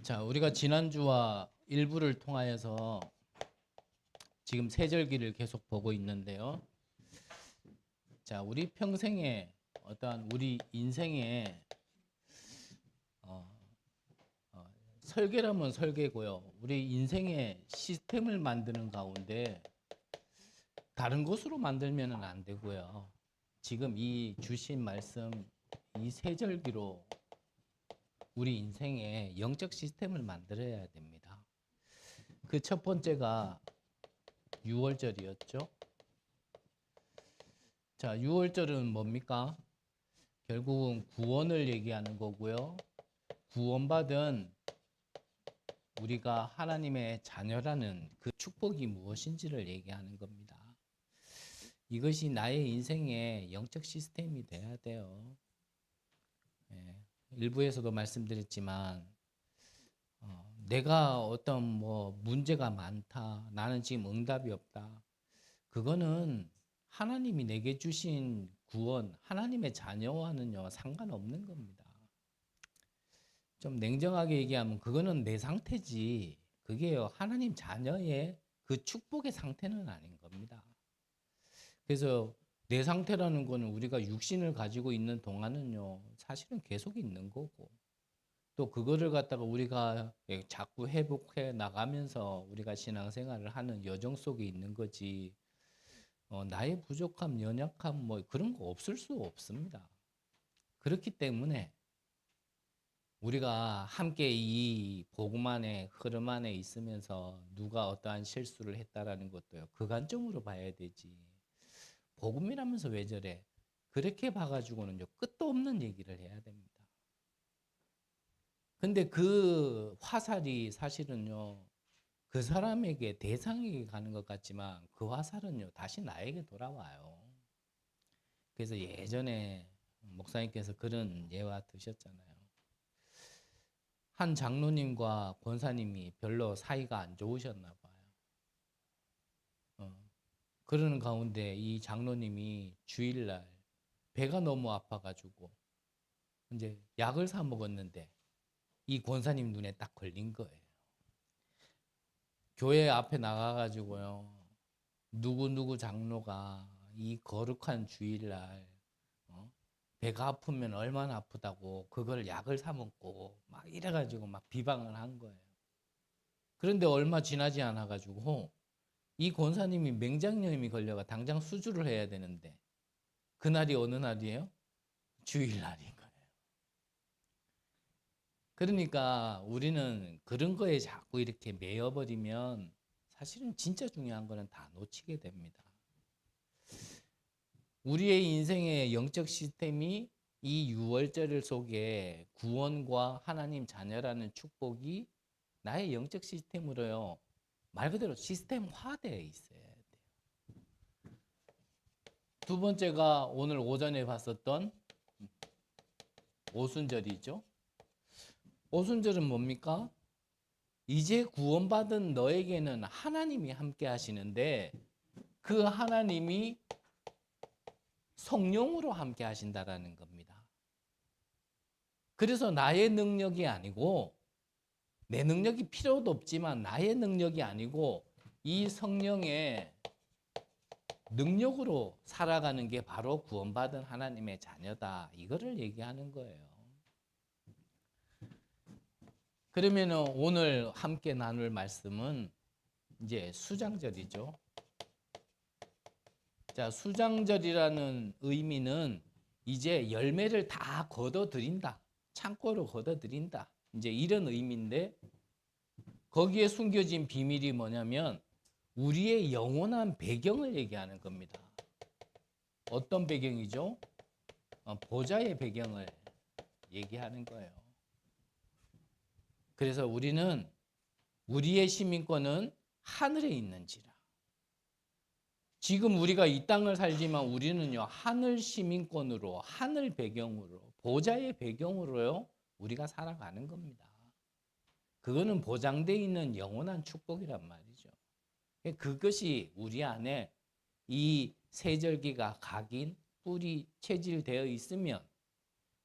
자, 우리가 지난주와 일부를 통하여서 지금 세절기를 계속 보고 있는데요. 자, 우리 평생에 어떠한 우리 인생에 어, 설계라면 설계고요. 우리 인생의 시스템을 만드는 가운데 다른 것으로 만들면 안 되고요. 지금 이 주신 말씀, 이 세절기로 우리 인생의 영적 시스템을 만들어야 됩니다. 그 첫 번째가 6월절이었죠. 자, 6월절은 뭡니까? 결국은 구원을 얘기하는 거고요. 구원받은 우리가 하나님의 자녀라는 그 축복이 무엇인지를 얘기하는 겁니다. 이것이 나의 인생의 영적 시스템이 돼야 돼요. 예, 일부에서도 말씀드렸지만 내가 어떤 문제가 많다. 나는 지금 응답이 없다. 그거는 하나님이 내게 주신 구원, 하나님의 자녀와는요, 상관없는 겁니다. 좀 냉정하게 얘기하면 그거는 내 상태지, 그게요, 하나님 자녀의 그 축복의 상태는 아닌 겁니다. 그래서 내 상태라는 거는 우리가 육신을 가지고 있는 동안은요, 사실은 계속 있는 거고, 또 그거를 갖다가 우리가 자꾸 회복해 나가면서 우리가 신앙생활을 하는 여정 속에 있는 거지, 나의 부족함, 연약함 그런 거 없을 수 없습니다. 그렇기 때문에 우리가 함께 이 복음 안에 흐름 안에 있으면서 누가 어떠한 실수를 했다라는 것도요, 그 관점으로 봐야 되지. 복음이라면서 왜 저래? 그렇게 봐가지고는요, 끝도 없는 얘기를 해야 됩니다. 근데 그 화살이 사실은요, 그 사람에게 대상에게 가는 것 같지만 그 화살은요, 다시 나에게 돌아와요. 그래서 예전에 목사님께서 그런 예화 드셨잖아요. 한 장로님과 권사님이 별로 사이가 안 좋으셨나 봐요. 그러는 가운데 이 장로님이 주일날 배가 너무 아파가지고 이제 약을 사 먹었는데 이 권사님 눈에 딱 걸린 거예요. 교회 앞에 나가가지고요, 누구누구 장로가 이 거룩한 주일날 배가 아프면 얼마나 아프다고 그걸 약을 사 먹고 막 이래가지고 막 비방을 한 거예요. 그런데 얼마 지나지 않아가지고 이 권사님이 맹장염이 걸려가 당장 수술을 해야 되는데 그날이 어느 날이에요? 주일날인 거예요. 그러니까 우리는 그런 거에 자꾸 이렇게 매여버리면 사실은 진짜 중요한 거는 다 놓치게 됩니다. 우리의 인생의 영적 시스템이 이 6월절 속에 구원과 하나님 자녀라는 축복이 나의 영적 시스템으로요, 말 그대로 시스템화되어 있어야 돼요. 두 번째가 오늘 오전에 봤었던 오순절이죠. 오순절은 뭡니까? 이제 구원받은 너에게는 하나님이 함께 하시는데 그 하나님이 성령으로 함께 하신다라는 겁니다. 그래서 나의 능력이 아니고, 내 능력이 필요도 없지만 나의 능력이 아니고 이 성령의 능력으로 살아가는 게 바로 구원받은 하나님의 자녀다. 이거를 얘기하는 거예요. 그러면 오늘 함께 나눌 말씀은 이제 수장절이죠. 자, 수장절이라는 의미는 이제 열매를 다 거둬들인다. 창고로 거둬들인다. 이제 이런 의미인데 거기에 숨겨진 비밀이 뭐냐면 우리의 영원한 배경을 얘기하는 겁니다. 어떤 배경이죠? 보좌의 배경을 얘기하는 거예요. 그래서 우리는 우리의 시민권은 하늘에 있는지라. 지금 우리가 이 땅을 살지만 우리는요, 하늘 시민권으로, 하늘 배경으로, 보좌의 배경으로요, 우리가 살아가는 겁니다. 그거는 보장되어 있는 영원한 축복이란 말이죠. 그것이 우리 안에 이 세절기가 각인, 뿌리, 체질되어 있으면,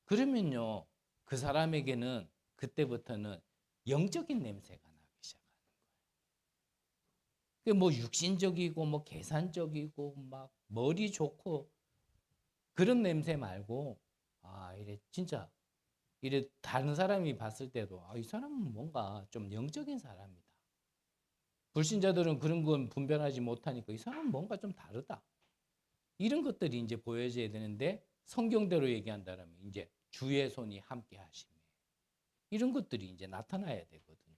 그러면요, 그 사람에게는 그때부터는 영적인 냄새가 나기 시작하는 거예요. 뭐 육신적이고 뭐 계산적이고 막 머리 좋고 그런 냄새 말고 이래 진짜 이래 다른 사람이 봤을 때도 이 사람은 뭔가 좀 영적인 사람이다. 불신자들은 그런 건 분별하지 못하니까 이 사람은 뭔가 좀 다르다. 이런 것들이 이제 보여져야 되는데 성경대로 얘기한다면 이제 주의 손이 함께 하심에 이런 것들이 이제 나타나야 되거든요.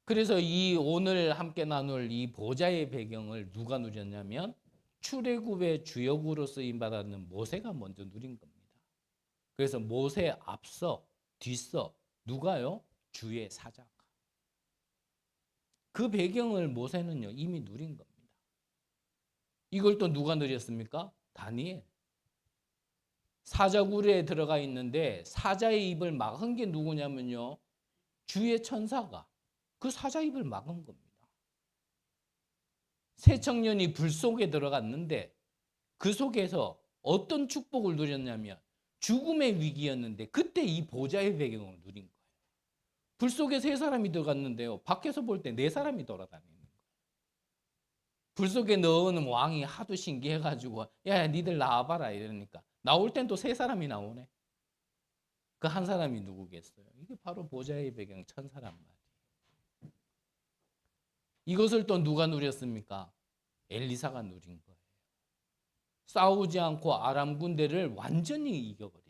그래서 이 오늘 함께 나눌 이 보좌의 배경을 누가 누렸냐면 출애굽의 주역으로 쓰임 받았는 모세가 먼저 누린 겁니다. 그래서 모세 앞서 뒤서 누가요? 주의 사자가. 그 배경을 모세는요 이미 누린 겁니다. 이걸 또 누가 누렸습니까? 다니엘. 사자굴에 들어가 있는데 사자의 입을 막은 게 누구냐면요. 주의 천사가 그 사자 입을 막은 겁니다. 새 청년이 불 속에 들어갔는데 그 속에서 어떤 축복을 누렸냐면 죽음의 위기였는데 그때 이 보좌의 배경을 누린 거예요. 불 속에 세 사람이 들어갔는데요. 밖에서 볼 때 네 사람이 돌아다니는 거예요. 불 속에 넣은 왕이 하도 신기해가지고 야 니들 나와봐라 이러니까 나올 땐 또 세 사람이 나오네. 그 한 사람이 누구겠어요? 이게 바로 보좌의 배경 천사란 말이에요. 이것을 또 누가 누렸습니까? 엘리사가 누린 거예요. 싸우지 않고 아람 군대를 완전히 이겨버린.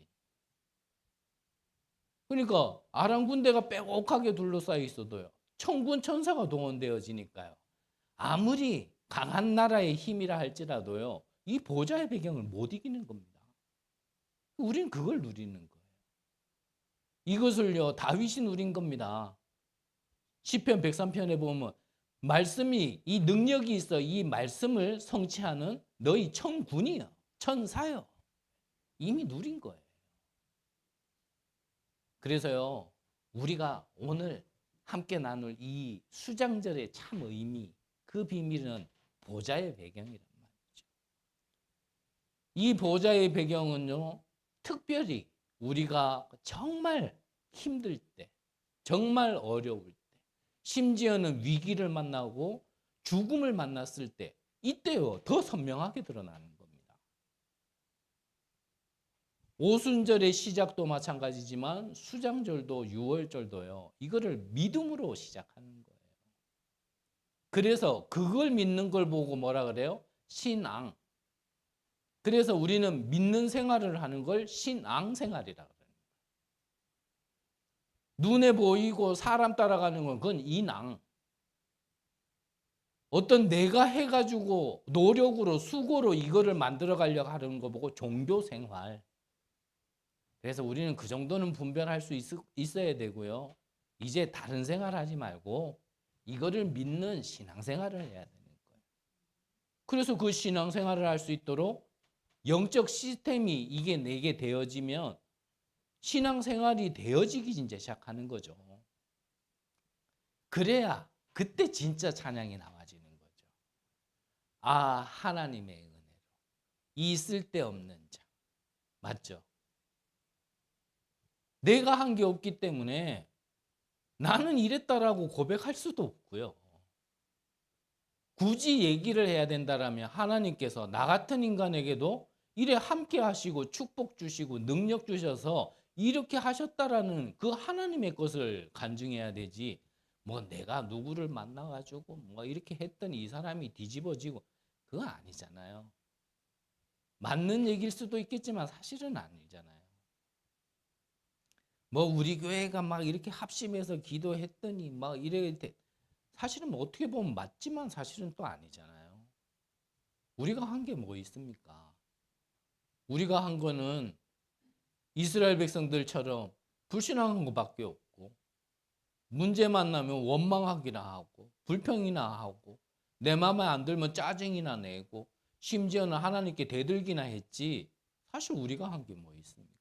그러니까 아람 군대가 빼곡하게 둘러싸여 있어도요. 천군 천사가 동원되어지니까요. 아무리 강한 나라의 힘이라 할지라도요. 이 보좌의 배경을 못 이기는 겁니다. 우리는 그걸 누리는 거예요. 이것을요. 다윗이 누린 겁니다. 시편 103편에 보면 말씀이 이 능력이 있어 이 말씀을 성취하는 너희 천군이요. 천사요. 이미 누린 거예요. 그래서요. 우리가 오늘 함께 나눌 이 수장절의 참 의미 그 비밀은 보좌의 배경이란 말이죠. 이 보좌의 배경은요. 특별히 우리가 정말 힘들 때 정말 어려울 때 심지어는 위기를 만나고 죽음을 만났을 때 이때요 더 선명하게 드러나는 겁니다. 오순절의 시작도 마찬가지지만 수장절도 유월절도요 이거를 믿음으로 시작하는 거예요. 그래서 그걸 믿는 걸 보고 뭐라 그래요? 신앙. 그래서 우리는 믿는 생활을 하는 걸 신앙생활이라 그래요. 눈에 보이고 사람 따라가는 건 그건 인왕. 어떤 내가 해가지고 노력으로 수고로 이거를 만들어 가려고 하는 거 보고 종교생활. 그래서 우리는 그 정도는 분별할 수 있어야 되고요. 이제 다른 생활 하지 말고 이거를 믿는 신앙생활을 해야 되는 거예요. 그래서 그 신앙생활을 할 수 있도록 영적 시스템이 이게 내게 되어지면 신앙생활이 되어지기 이제 시작하는 거죠. 그래야 그때 진짜 찬양이 나와지는 거죠. 하나님의 은혜로 이 쓸데없는 자. 맞죠? 내가 한 게 없기 때문에 나는 이랬다라고 고백할 수도 없고요. 굳이 얘기를 해야 된다라면 하나님께서 나 같은 인간에게도 이래 함께 하시고 축복 주시고 능력 주셔서 이렇게 하셨다라는 그 하나님의 것을 간증해야 되지. 뭐 내가 누구를 만나가지고 뭐 이렇게 했더니 이 사람이 뒤집어지고 그거 아니잖아요. 맞는 얘기일 수도 있겠지만 사실은 아니잖아요. 뭐 우리 교회가 막 이렇게 합심해서 기도했더니 막 이래 사실은 뭐 어떻게 보면 맞지만 사실은 또 아니잖아요. 우리가 한 게 뭐 있습니까? 우리가 한 거는 이스라엘 백성들처럼 불신앙한 것밖에 없고 문제 만나면 원망하기나 하고 불평이나 하고 내 마음에 안 들면 짜증이나 내고 심지어는 하나님께 대들기나 했지 사실 우리가 한 게 뭐 있습니까?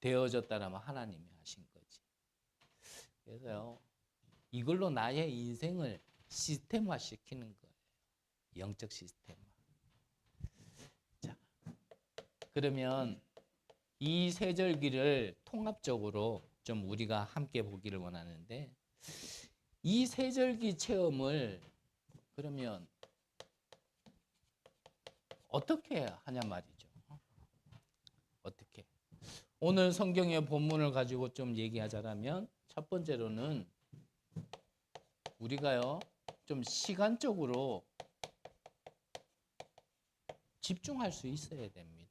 되어졌다라면 하나님이 하신 거지. 그래서요. 이걸로 나의 인생을 시스템화 시키는 거예요. 영적 시스템화. 자, 그러면 이 세절기를 통합적으로 좀 우리가 함께 보기를 원하는데, 이 세절기 체험을 그러면 어떻게 하냐 말이죠. 어떻게? 오늘 성경의 본문을 가지고 좀 얘기하자면, 첫 번째로는 우리가요 좀 시간적으로 집중할 수 있어야 됩니다.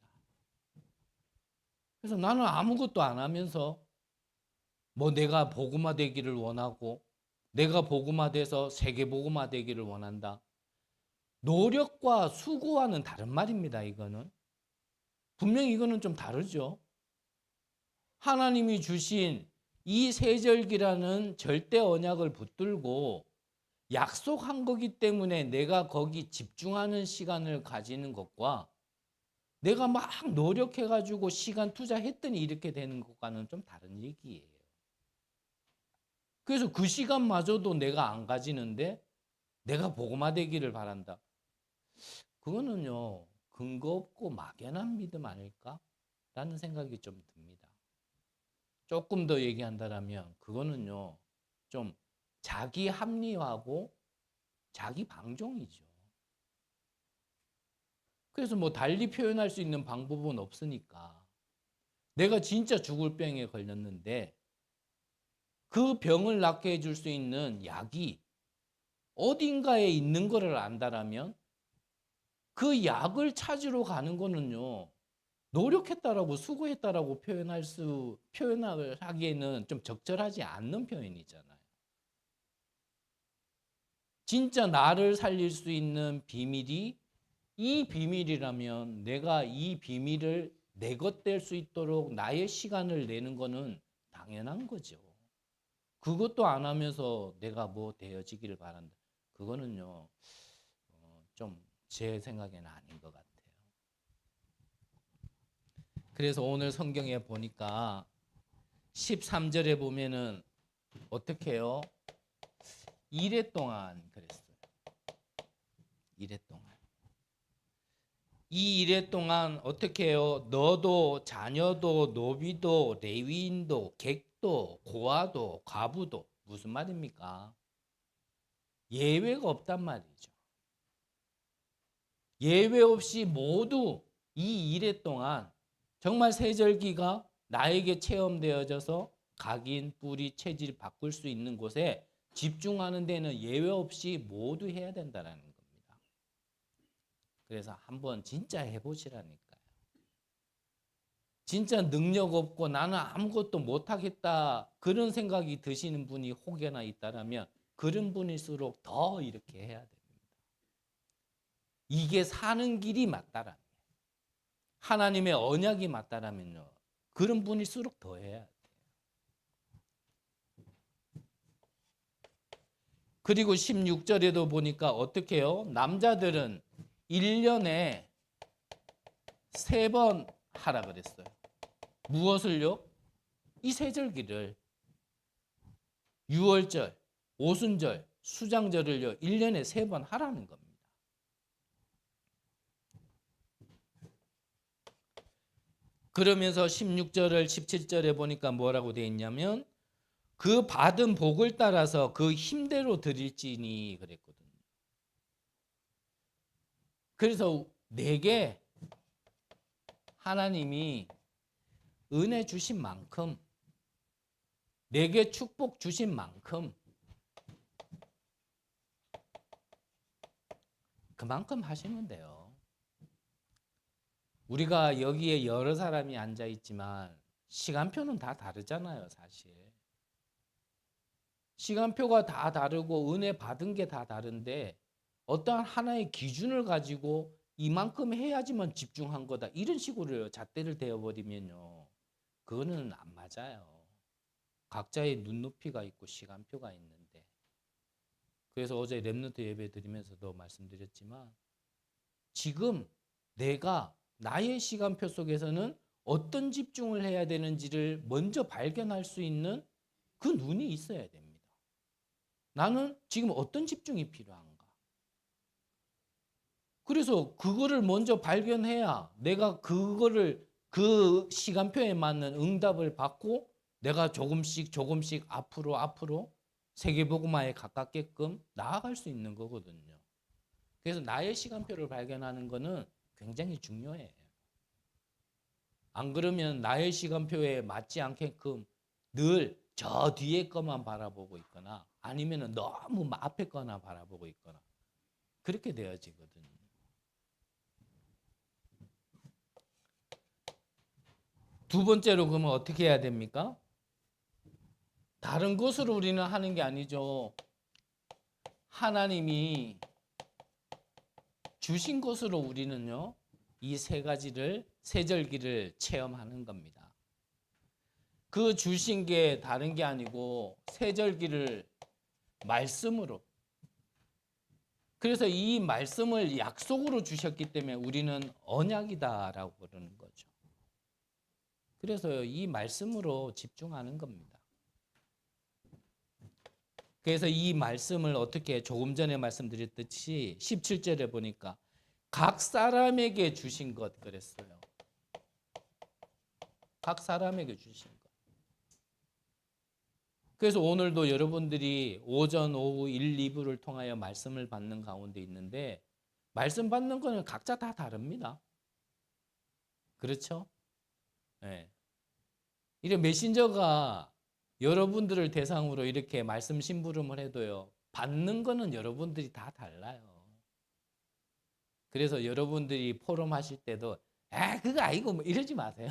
그래서 나는 아무것도 안 하면서 뭐 내가 복음화 되기를 원하고, 내가 복음화 돼서 세계 복음화 되기를 원한다. 노력과 수고와는 다른 말입니다. 이거는 분명히 이거는 좀 다르죠. 하나님이 주신 이 세절기라는 절대 언약을 붙들고 약속한 거기 때문에 내가 거기 집중하는 시간을 가지는 것과, 내가 막 노력해가지고 시간 투자했더니 이렇게 되는 것과는 좀 다른 얘기예요. 그래서 그 시간마저도 내가 안 가지는데 내가 복음화 되기를 바란다. 그거는요 근거 없고 막연한 믿음 아닐까라는 생각이 좀 듭니다. 조금 더 얘기한다면 그거는요 좀 자기 합리화하고 자기 방종이죠. 그래서 뭐 달리 표현할 수 있는 방법은 없으니까, 내가 진짜 죽을 병에 걸렸는데 그 병을 낫게 해줄 수 있는 약이 어딘가에 있는 거를 안다라면 그 약을 찾으러 가는 거는요 노력했다라고 수고했다라고 표현을 하기에는 좀 적절하지 않는 표현이잖아요. 진짜 나를 살릴 수 있는 비밀이 이 비밀이라면 내가 이 비밀을 내 것 될 수 있도록 나의 시간을 내는 거는 당연한 거죠. 그것도 안 하면서 내가 뭐 되어지기를 바란다. 그거는요 좀 제 생각에는 아닌 것 같아요. 그래서 오늘 성경에 보니까 13절에 보면은 어떻게 해요? 이래 동안 그랬어요. 이래 동안. 이 이래 동안 어떻게 해요? 너도 자녀도 노비도 레위인도 객도 고아도 과부도, 무슨 말입니까? 예외가 없단 말이죠. 예외 없이 모두 이 이래 동안 정말 세절기가 나에게 체험되어져서 각인, 뿌리, 체질 바꿀 수 있는 곳에 집중하는 데는 예외 없이 모두 해야 된다는 겁니다. 그래서 한번 진짜 해보시라니까요. 진짜 능력 없고 나는 아무것도 못하겠다 그런 생각이 드시는 분이 혹여나 있다면 그런 분일수록 더 이렇게 해야 됩니다. 이게 사는 길이 맞다라면, 하나님의 언약이 맞다라면요 그런 분일수록 더 해야 돼요. 그리고 16절에도 보니까 어떻게 해요? 남자들은 1년에 3번 하라 그랬어요. 무엇을요? 이 세절기를, 유월절, 오순절, 수장절을요 1년에 3번 하라는 겁니다. 그러면서 16절을 17절에 보니까 뭐라고 되어 있냐면 그 받은 복을 따라서 그 힘대로 드릴지니 그랬거든요. 그래서 내게 하나님이 은혜 주신 만큼, 내게 축복 주신 만큼 그만큼 하시면 돼요. 우리가 여기에 여러 사람이 앉아 있지만 시간표는 다 다르잖아요, 사실. 시간표가 다 다르고 은혜 받은 게 다 다른데 어떠한 하나의 기준을 가지고 이만큼 해야지만 집중한 거다 이런 식으로 잣대를 대어버리면요 그거는 안 맞아요. 각자의 눈높이가 있고 시간표가 있는데, 그래서 어제 렘넌트 예배 드리면서도 말씀드렸지만 지금 내가 나의 시간표 속에서는 어떤 집중을 해야 되는지를 먼저 발견할 수 있는 그 눈이 있어야 됩니다. 나는 지금 어떤 집중이 필요한가? 그래서 그거를 먼저 발견해야 내가 그거를 그 시간표에 맞는 응답을 받고 내가 조금씩 조금씩 앞으로 세계복음화에 가깝게끔 나아갈 수 있는 거거든요. 그래서 나의 시간표를 발견하는 거는 굉장히 중요해요. 안 그러면 나의 시간표에 맞지 않게끔 늘 저 뒤에 거만 바라보고 있거나 아니면 너무 앞에 거나 바라보고 있거나 그렇게 되어지거든요. 두 번째로 그러면 어떻게 해야 됩니까? 다른 것으로 우리는 하는 게 아니죠. 하나님이 주신 것으로 우리는요, 이 세 가지를, 세절기를 체험하는 겁니다. 그 주신 게 다른 게 아니고, 세절기를 말씀으로. 그래서 이 말씀을 약속으로 주셨기 때문에 우리는 언약이다라고 그러는 거죠. 그래서 이 말씀으로 집중하는 겁니다. 그래서 이 말씀을 어떻게 조금 전에 말씀드렸듯이 17절에 보니까 각 사람에게 주신 것 그랬어요. 각 사람에게 주신 것. 그래서 오늘도 여러분들이 오전, 오후 1, 2부를 통하여 말씀을 받는 가운데 있는데 말씀 받는 거는 각자 다 다릅니다. 그렇죠? 네. 이런 메신저가 여러분들을 대상으로 이렇게 말씀 심부름을 해도요. 받는 거는 여러분들이 다 달라요. 그래서 여러분들이 포럼 하실 때도 그거 아니고 뭐 이러지 마세요.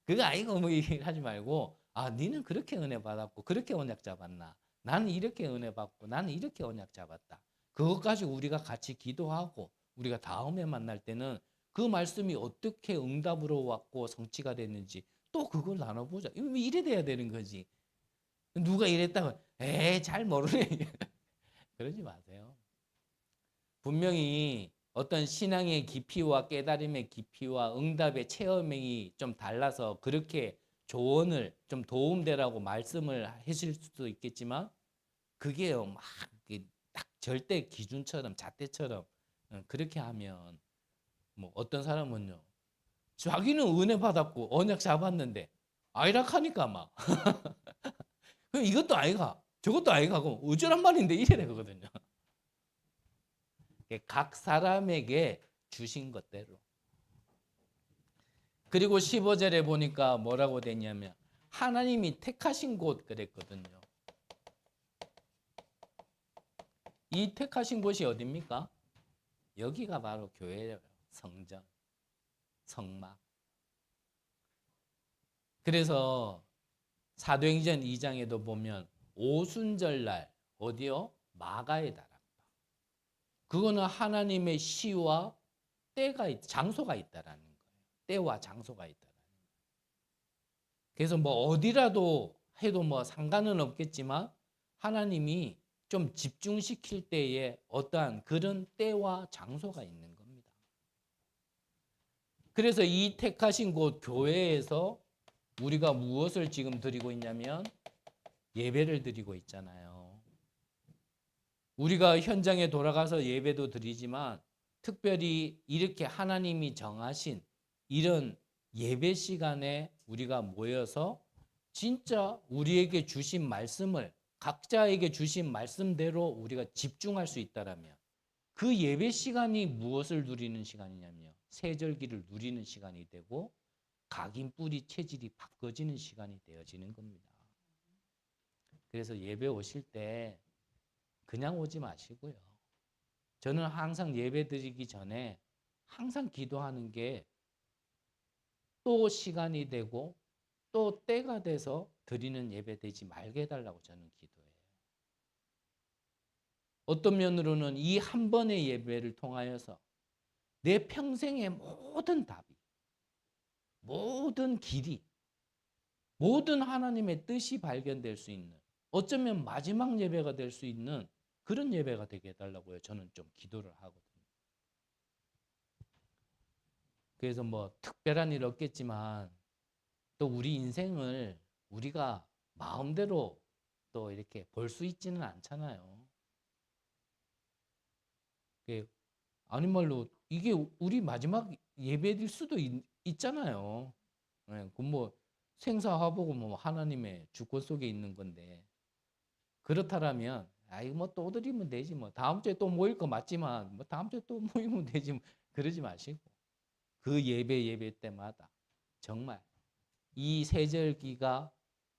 그거 아니고 뭐 하지 말고 니는 그렇게 은혜 받았고 그렇게 언약 잡았나. 나는 이렇게 은혜 받고 나는 이렇게 언약 잡았다. 그것 가지고 우리가 같이 기도하고 우리가 다음에 만날 때는 그 말씀이 어떻게 응답으로 왔고 성취가 됐는지 또 그걸 나눠보자. 이래 돼야 되는 거지. 누가 이랬다고 잘 모르네. 그러지 마세요. 분명히 어떤 신앙의 깊이와 깨달음의 깊이와 응답의 체험이 좀 달라서 그렇게 조언을 좀 도움되라고 말씀을 하실 수도 있겠지만 그게요 막 딱 절대 기준처럼 잣대처럼 그렇게 하면 뭐 어떤 사람은요 자기는 은혜 받았고 언약 잡았는데 아이락하니까 막 이것도 아이가 저것도 아이가 그럼 어쩌란 말인데 이래 되거든요. 각 사람에게 주신 것대로. 그리고 15절에 보니까 뭐라고 되냐면 하나님이 택하신 곳 그랬거든요. 이 택하신 곳이 어디입니까? 여기가 바로 교회예요. 성전, 성막. 그래서 사도행전 2장에도 보면 오순절날 어디요? 마가에 달았다. 그거는 하나님의 시와 때가 장소가 있다라는 거예요. 때와 장소가 있다라는 거예요. 그래서 뭐 어디라도 해도 뭐 상관은 없겠지만 하나님이 좀 집중시킬 때에 어떠한 그런 때와 장소가 있는 겁니다. 그래서 이 택하신 곳 교회에서 우리가 무엇을 지금 드리고 있냐면 예배를 드리고 있잖아요. 우리가 현장에 돌아가서 예배도 드리지만 특별히 이렇게 하나님이 정하신 이런 예배 시간에 우리가 모여서 진짜 우리에게 주신 말씀을 각자에게 주신 말씀대로 우리가 집중할 수 있다라면 그 예배 시간이 무엇을 누리는 시간이냐면요. 세절기를 누리는 시간이 되고 각인 뿌리 체질이 바꿔지는 시간이 되어지는 겁니다. 그래서 예배 오실 때 그냥 오지 마시고요. 저는 항상 예배 드리기 전에 항상 기도하는 게 또 시간이 되고 또 때가 돼서 드리는 예배 되지 말게 해달라고 저는 기도해요. 어떤 면으로는 이 한 번의 예배를 통하여서 내 평생의 모든 답이, 모든 길이, 모든 하나님의 뜻이 발견될 수 있는 어쩌면 마지막 예배가 될 수 있는 그런 예배가 되게 해달라고요. 저는 좀 기도를 하거든요. 그래서 뭐 특별한 일 없겠지만 또 우리 인생을 우리가 마음대로 또 이렇게 볼 수 있지는 않잖아요. 아닌 말로 이게 우리 마지막 예배일 수도 있잖아요. 네, 뭐 생사화복은 뭐 하나님의 주권 속에 있는 건데, 그렇다라면 아이 뭐 또 드리면 되지 뭐, 다음 주에 또 모일 거 맞지만 뭐 다음 주에 또 모이면 되지 뭐, 그러지 마시고 그 예배 때마다 정말 이 세절기가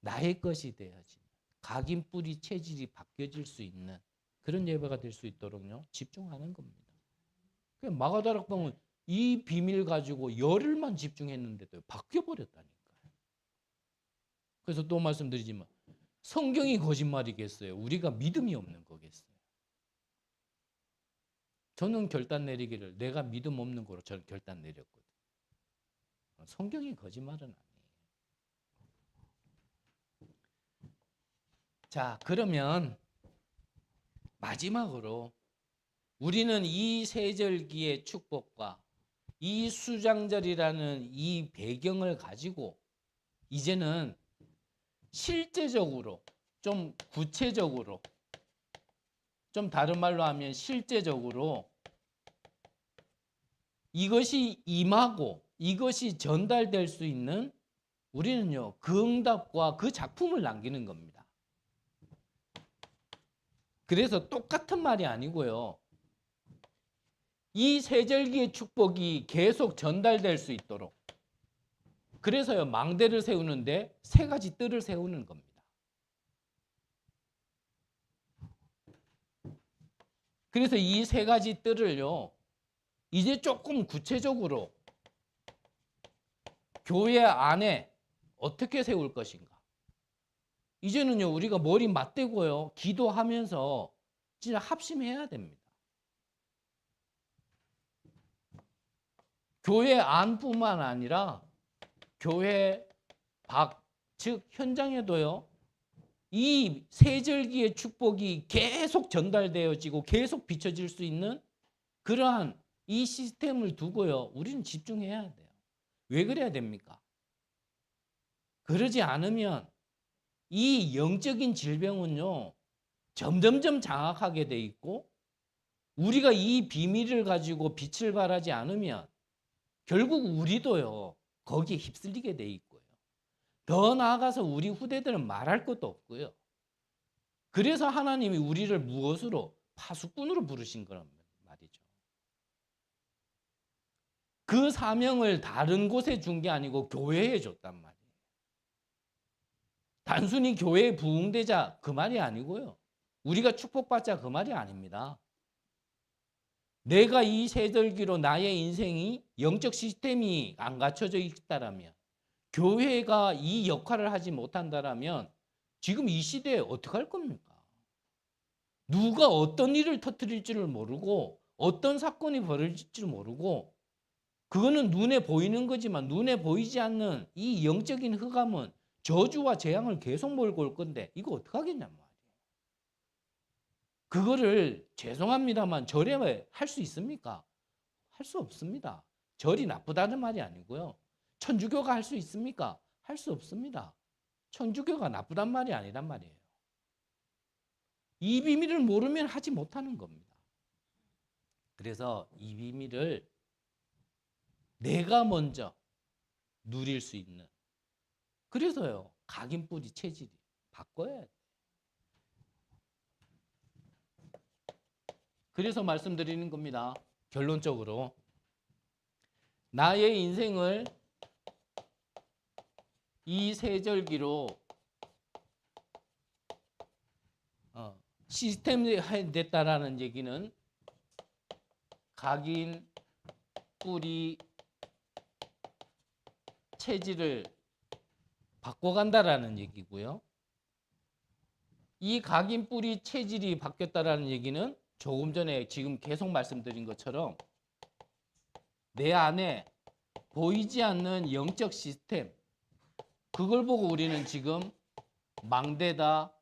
나의 것이 되어진, 각인 뿌리 체질이 바뀌어질 수 있는 그런 예배가 될 수 있도록요 집중하는 겁니다. 마가다락방은 이 비밀 가지고 열흘만 집중했는데도 바뀌어 버렸다니까요. 그래서 또 말씀드리지만 성경이 거짓말이겠어요? 우리가 믿음이 없는 거겠어요? 저는 결단 내리기를 내가 믿음 없는 거로 저는 결단 내렸거든요. 성경이 거짓말은 아니에요. 자, 그러면 마지막으로 우리는 이 세절기의 축복과 이 수장절이라는 이 배경을 가지고 이제는 실제적으로, 좀 구체적으로, 좀 다른 말로 하면 실제적으로 이것이 임하고 이것이 전달될 수 있는, 우리는요 그 응답과 그 작품을 남기는 겁니다. 그래서 똑같은 말이 아니고요, 이 세절기의 축복이 계속 전달될 수 있도록, 그래서요 망대를 세우는데 세 가지 뜰을 세우는 겁니다. 그래서 이 세 가지 뜰을요 이제 조금 구체적으로 교회 안에 어떻게 세울 것인가, 이제는요 우리가 머리 맞대고요 기도하면서 진짜 합심해야 됩니다. 교회 안뿐만 아니라 교회 밖, 즉 현장에도요 이 세절기의 축복이 계속 전달되어지고 계속 비춰질 수 있는 그러한 이 시스템을 두고요 우리는 집중해야 돼요. 왜 그래야 됩니까? 그러지 않으면 이 영적인 질병은요 점점점 장악하게 돼 있고, 우리가 이 비밀을 가지고 빛을 발하지 않으면 결국 우리도요 거기에 휩쓸리게 돼 있고요. 더 나아가서 우리 후대들은 말할 것도 없고요. 그래서 하나님이 우리를 무엇으로? 파수꾼으로 부르신 거란 말이죠. 그 사명을 다른 곳에 준 게 아니고 교회에 줬단 말이에요. 단순히 교회에 부흥되자 그 말이 아니고요, 우리가 축복받자 그 말이 아닙니다. 내가 이 세절기로 나의 인생이 영적 시스템이 안 갖춰져 있다라면, 교회가 이 역할을 하지 못한다라면 지금 이 시대에 어떻게 할 겁니까? 누가 어떤 일을 터뜨릴지를 모르고 어떤 사건이 벌어질지를 모르고, 그거는 눈에 보이는 거지만 눈에 보이지 않는 이 영적인 흑암은 저주와 재앙을 계속 몰고 올 건데 이거 어떡하겠냔 말이에요. 그거를 죄송합니다만 절에 할 수 있습니까? 할 수 없습니다. 절이 나쁘다는 말이 아니고요. 천주교가 할 수 있습니까? 할 수 없습니다. 천주교가 나쁘단 말이 아니란 말이에요. 이 비밀을 모르면 하지 못하는 겁니다. 그래서 이 비밀을 내가 먼저 누릴 수 있는, 그래서요 각인뿌리 체질이 바꿔야 돼. 그래서 말씀드리는 겁니다. 결론적으로 나의 인생을 이 세절기로 시스템이 됐다라는 얘기는 각인 뿌리 체질을 바꿔간다라는 얘기고요. 이 각인 뿌리 체질이 바뀌었다라는 얘기는 조금 전에 지금 계속 말씀드린 것처럼 내 안에 보이지 않는 영적 시스템, 그걸 보고 우리는 지금 망대다,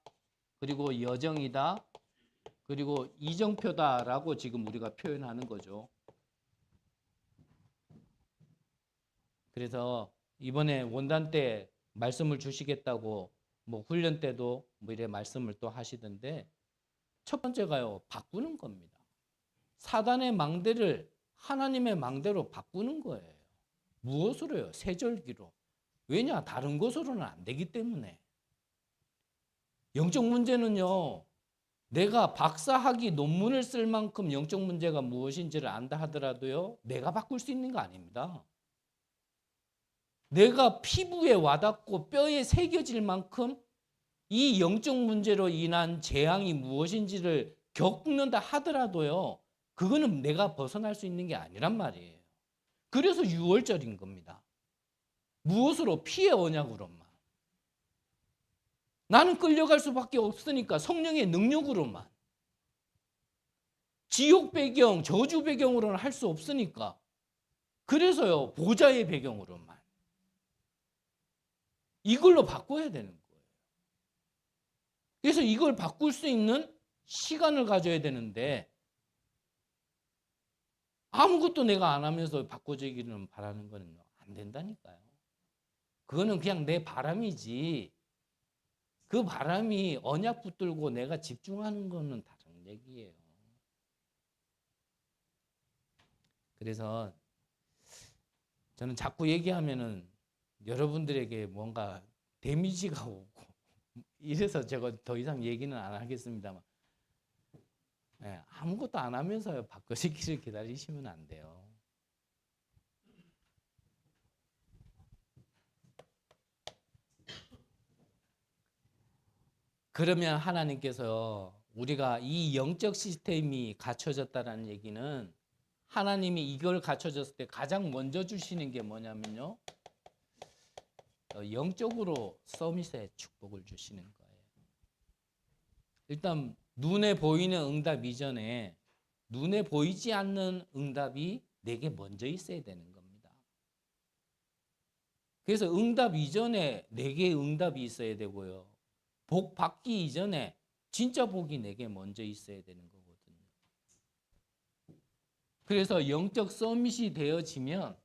그리고 여정이다, 그리고 이정표다라고 지금 우리가 표현하는 거죠. 그래서 이번에 원단 때 말씀을 주시겠다고 뭐 훈련 때도 뭐 이래 말씀을 또 하시던데, 첫 번째가요 바꾸는 겁니다. 사단의 망대를 하나님의 망대로 바꾸는 거예요. 무엇으로요? 세절기로. 왜냐? 다른 것으로는 안 되기 때문에. 영적 문제는요. 내가 박사학위 논문을 쓸 만큼 영적 문제가 무엇인지를 안다 하더라도요. 내가 바꿀 수 있는 거 아닙니다. 내가 피부에 와닿고 뼈에 새겨질 만큼 이 영적 문제로 인한 재앙이 무엇인지를 겪는다 하더라도요. 그거는 내가 벗어날 수 있는 게 아니란 말이에요. 그래서 6월절인 겁니다. 무엇으로? 피의 언약으로만. 나는 끌려갈 수밖에 없으니까 성령의 능력으로만. 지옥 배경, 저주 배경으로는 할 수 없으니까. 그래서요, 보좌의 배경으로만. 이걸로 바꿔야 되는 거예요. 그래서 이걸 바꿀 수 있는 시간을 가져야 되는데 아무것도 내가 안 하면서 바꿔주기를 바라는 거는 안 된다니까요. 그거는 그냥 내 바람이지. 그 바람이 언약 붙들고 내가 집중하는 거는 다른 얘기예요. 그래서 저는 자꾸 얘기하면은 여러분들에게 뭔가 데미지가 오고 이래서 제가 더 이상 얘기는 안 하겠습니다만 아무것도 안 하면서 바꿔지기를 기다리시면 안 돼요. 그러면 하나님께서 우리가 이 영적 시스템이 갖춰졌다는 얘기는 하나님이 이걸 갖춰졌을 때 가장 먼저 주시는 게 뭐냐면요. 영적으로 서밋의 축복을 주시는 거예요. 일단 눈에 보이는 응답 이전에 눈에 보이지 않는 응답이 내게 먼저 있어야 되는 겁니다. 그래서 응답 이전에 내게 응답이 있어야 되고요. 복 받기 이전에 진짜 복이 내게 먼저 있어야 되는 거거든요. 그래서 영적 서밋이 되어지면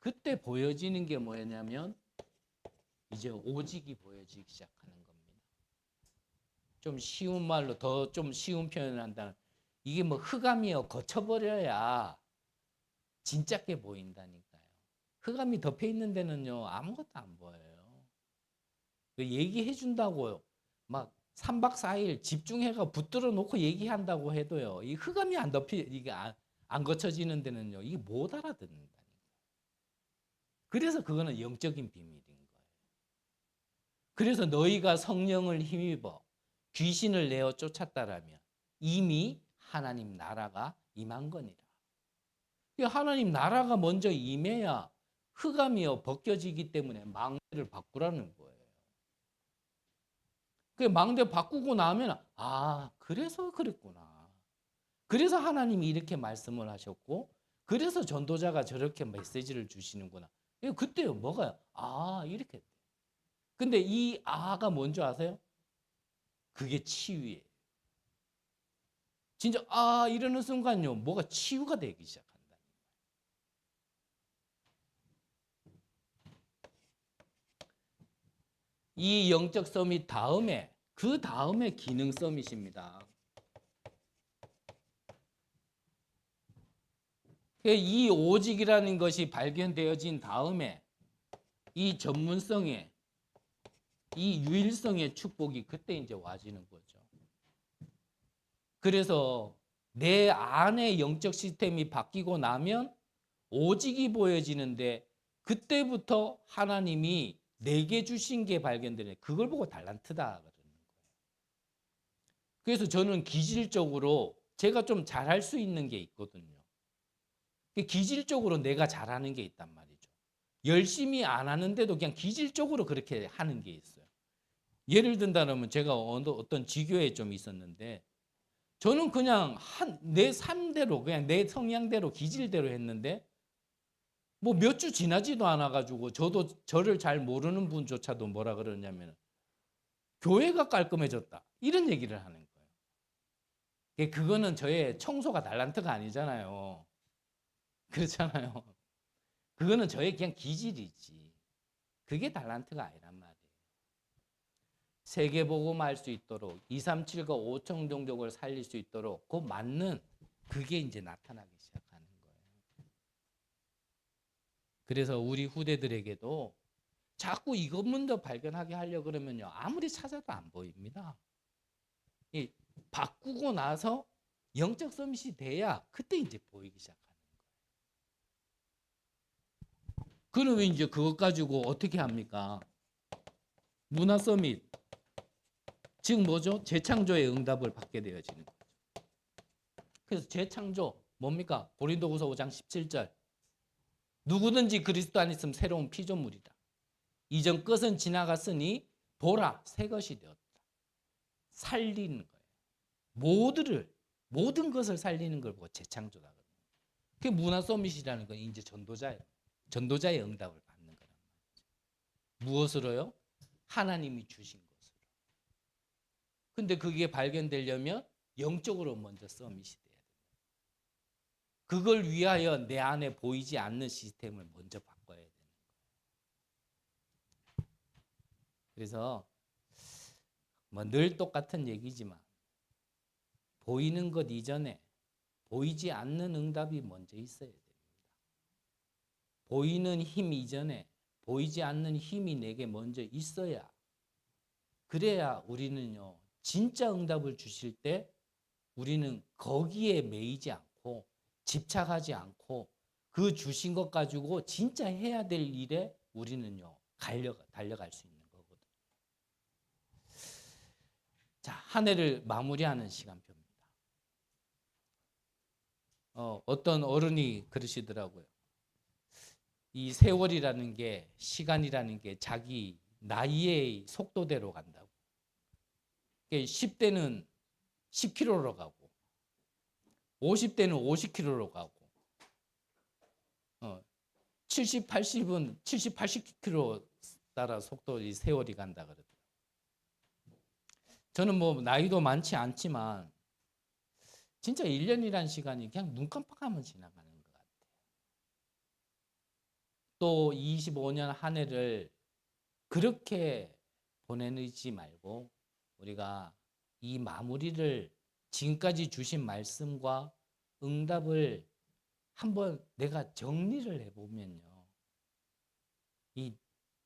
그때 보여지는 게 뭐냐면 이제 오직이 보여지기 시작하는 겁니다. 좀 쉬운 말로 더 좀 쉬운 표현을 한다면 이게 뭐 흑암이요 거쳐버려야 진짜게 보인다니까요. 흑암이 덮여 있는 데는요 아무것도 안 보여요. 얘기해 준다고요. 막 3박 4일 집중해가 붙들어 놓고 얘기한다고 해도요. 이 흑암이 안 덮여 이게 안 거쳐지는 데는요. 이게 못 알아듣는다니까. 그래서 그거는 영적인 비밀인 거예요. 그래서 너희가 성령을 힘입어 귀신을 내어 쫓았다라면 이미 하나님 나라가 임한 거니라. 하나님 나라가 먼저 임해야 흑암이요 벗겨지기 때문에 망대를 바꾸라는 거예요. 그 망대 바꾸고 나면 그래서 그랬구나. 그래서 하나님이 이렇게 말씀을 하셨고 그래서 전도자가 저렇게 메시지를 주시는구나. 그때요 뭐가요? 이렇게. 근데 이 가 뭔지 아세요? 그게 치유예요. 진짜 이러는 순간요 뭐가 치유가 되기 시작한다. 이 영적 서밋 다음에 그 다음에 기능 서밋입니다. 이 오직이라는 것이 발견되어진 다음에 이 전문성의 이 유일성의 축복이 그때 이제 와지는 거죠. 그래서 내 안의 영적 시스템이 바뀌고 나면 오직이 보여지는데 그때부터 하나님이 내게 주신 게 발견되네. 그걸 보고 달란트다 그러는 거예요. 그래서 저는 기질적으로 제가 좀 잘할 수 있는 게 있거든요. 기질적으로 내가 잘하는 게 있단 말이죠. 열심히 안 하는데도 그냥 기질적으로 그렇게 하는 게 있어요. 예를 든다면 제가 어떤 지교에 좀 있었는데 저는 그냥 내 삶대로 그냥 내 성향대로 기질대로 했는데 뭐 몇 주 지나지도 않아 가지고 저도 저를 잘 모르는 분조차도 뭐라 그러냐면 교회가 깔끔해졌다 이런 얘기를 하는 거예요. 그거는 저의 청소가 달란트가 아니잖아요. 그렇잖아요. 그거는 저의 그냥 기질이지. 그게 달란트가 아니란 말이에요. 세계복음 할 수 있도록 237과 5천 종족을 살릴 수 있도록 그 맞는 그게 이제 나타나기 시작하는 거예요. 그래서 우리 후대들에게도 자꾸 이것 먼저 발견하게 하려고 그러면요. 아무리 찾아도 안 보입니다. 이 바꾸고 나서 영적 서밋이 돼야 그때 이제 보이기 시작하는 거예요. 그러면 이제 그것 가지고 어떻게 합니까? 문화 서밋. 즉 뭐죠? 재창조의 응답을 받게 되어지는 거죠. 그래서 재창조 뭡니까? 고린도후서 5장 17절. 누구든지 그리스도 안에 있으면 새로운 피조물이다. 이전 것은 지나갔으니 보라 새 것이 되었다. 살리는 거예요. 모든 것을 살리는 걸 보고 재창조다. 그게 문화 서밋이라는 건 이제 전도자의 응답을 받는 거란 말이죠. 무엇으로요? 하나님이 주신 것으로. 근데 그게 발견되려면 영적으로 먼저 서밋이 돼야 돼요. 그걸 위하여 내 안에 보이지 않는 시스템을 먼저 바꿔야 되는 거예요. 그래서 뭐 늘 똑같은 얘기지만 보이는 것 이전에 보이지 않는 응답이 먼저 있어야 됩니다. 보이는 힘 이전에 보이지 않는 힘이 내게 먼저 있어야, 그래야 우리는요 진짜 응답을 주실 때 우리는 거기에 매이지 않고 집착하지 않고 그 주신 것 가지고 진짜 해야 될 일에 우리는요 달려갈 수 있는 거거든요. 자, 한 해를 마무리하는 시간표입니다. 어떤 어른이 그러시더라고요. 이 세월이라는 게, 시간이라는 게 자기 나이의 속도대로 간다고. 10대는 10km로 가고 50대는 50km로 가고 70, 80은 70, 80km 따라 속도 이 세월이 간다 그러더라고요. 저는 뭐 나이도 많지 않지만 진짜 1년이란 시간이 그냥 눈 깜빡하면 지나가는 것 같아요. 또 25년 한 해를 그렇게 보내지 말고 우리가 이 마무리를 지금까지 주신 말씀과 응답을 한번 내가 정리를 해보면요. 이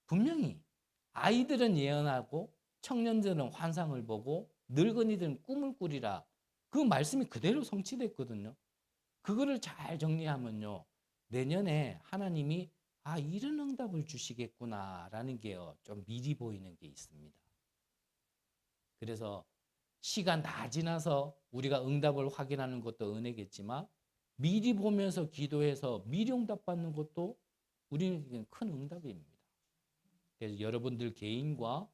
분명히 아이들은 예언하고 청년들은 환상을 보고 늙은이들은 꿈을 꾸리라. 그 말씀이 그대로 성취됐거든요. 그거를 잘 정리하면요. 내년에 하나님이 이런 응답을 주시겠구나라는 게요. 좀 미리 보이는 게 있습니다. 그래서 시간 다 지나서 우리가 응답을 확인하는 것도 은혜겠지만 미리 보면서 기도해서 미리 응답 받는 것도 우리에게는 큰 응답입니다. 그래서 여러분들 개인과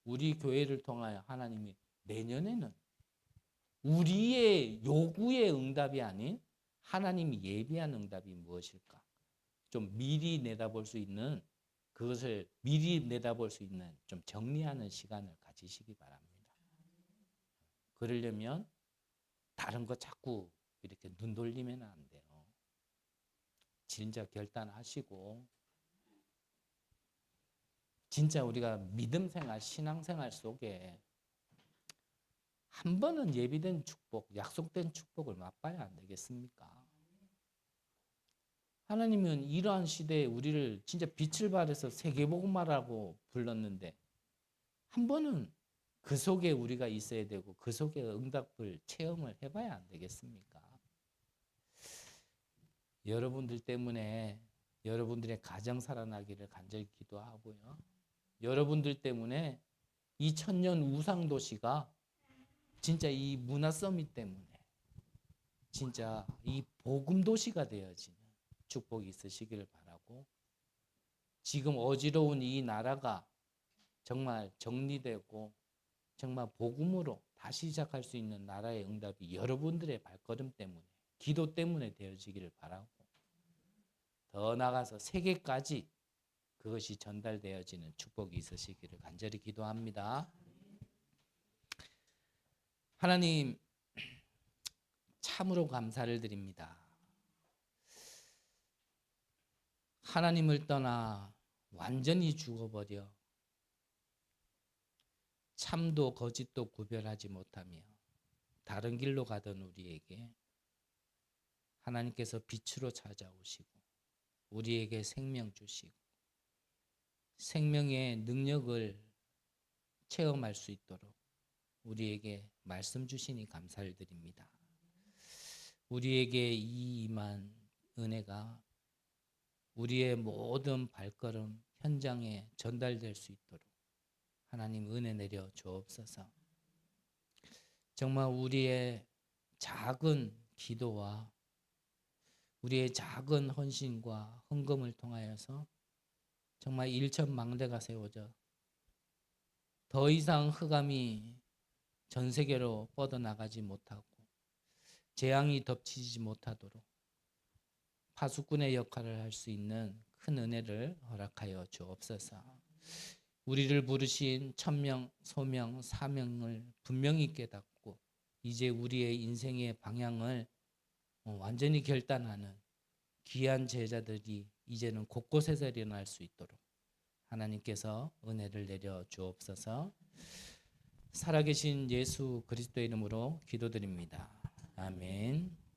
우리 교회를 통하여 하나님이 내년에는 우리의 요구의 응답이 아닌 하나님이 예비한 응답이 무엇일까? 좀 미리 내다볼 수 있는, 그것을 미리 내다볼 수 있는 좀 정리하는 시간을 가지시기 바랍니다. 그러려면 다른 거 자꾸 이렇게 눈 돌리면 안 돼요. 진짜 결단하시고 진짜 우리가 믿음 생활, 신앙 생활 속에 한 번은 예비된 축복, 약속된 축복을 맛봐야 안 되겠습니까? 하나님은 이러한 시대에 우리를 진짜 빛을 발해서 세계복음화라고 불렀는데 한 번은 그 속에 우리가 있어야 되고 그 속에 응답을 체험을 해봐야 안 되겠습니까? 여러분들 때문에 여러분들의 가정 살아나기를 간절히 기도하고요. 여러분들 때문에 이 천년 우상 도시가 진짜 이 문화 서밋 때문에 진짜 이 복음 도시가 되어지는 축복이 있으시기를 바라고, 지금 어지러운 이 나라가 정말 정리되고 정말 복음으로 다시 시작할 수 있는 나라의 응답이 여러분들의 발걸음 때문에, 기도 때문에 되어지기를 바라고, 더 나아가서 세계까지 그것이 전달되어지는 축복이 있으시기를 간절히 기도합니다. 하나님, 참으로 감사를 드립니다. 하나님을 떠나 완전히 죽어버려 참도 거짓도 구별하지 못하며 다른 길로 가던 우리에게 하나님께서 빛으로 찾아오시고 우리에게 생명 주시고 생명의 능력을 체험할 수 있도록 우리에게 말씀 주시니 감사를 드립니다. 우리에게 이 임한 은혜가 우리의 모든 발걸음 현장에 전달될 수 있도록 하나님 은혜 내려 주옵소서. 정말 우리의 작은 기도와 우리의 작은 헌신과 헌금을 통하여서 정말 일천망대가 세워져 더 이상 흑암이 전 세계로 뻗어나가지 못하고 재앙이 덮치지 못하도록 파수꾼의 역할을 할 수 있는 큰 은혜를 허락하여 주옵소서. 우리를 부르신 천명, 소명, 사명을 분명히 깨닫고 이제 우리의 인생의 방향을 완전히 결단하는 귀한 제자들이 이제는 곳곳에서 일어날 수 있도록 하나님께서 은혜를 내려 주옵소서. 살아계신 예수 그리스도의 이름으로 기도드립니다. 아멘.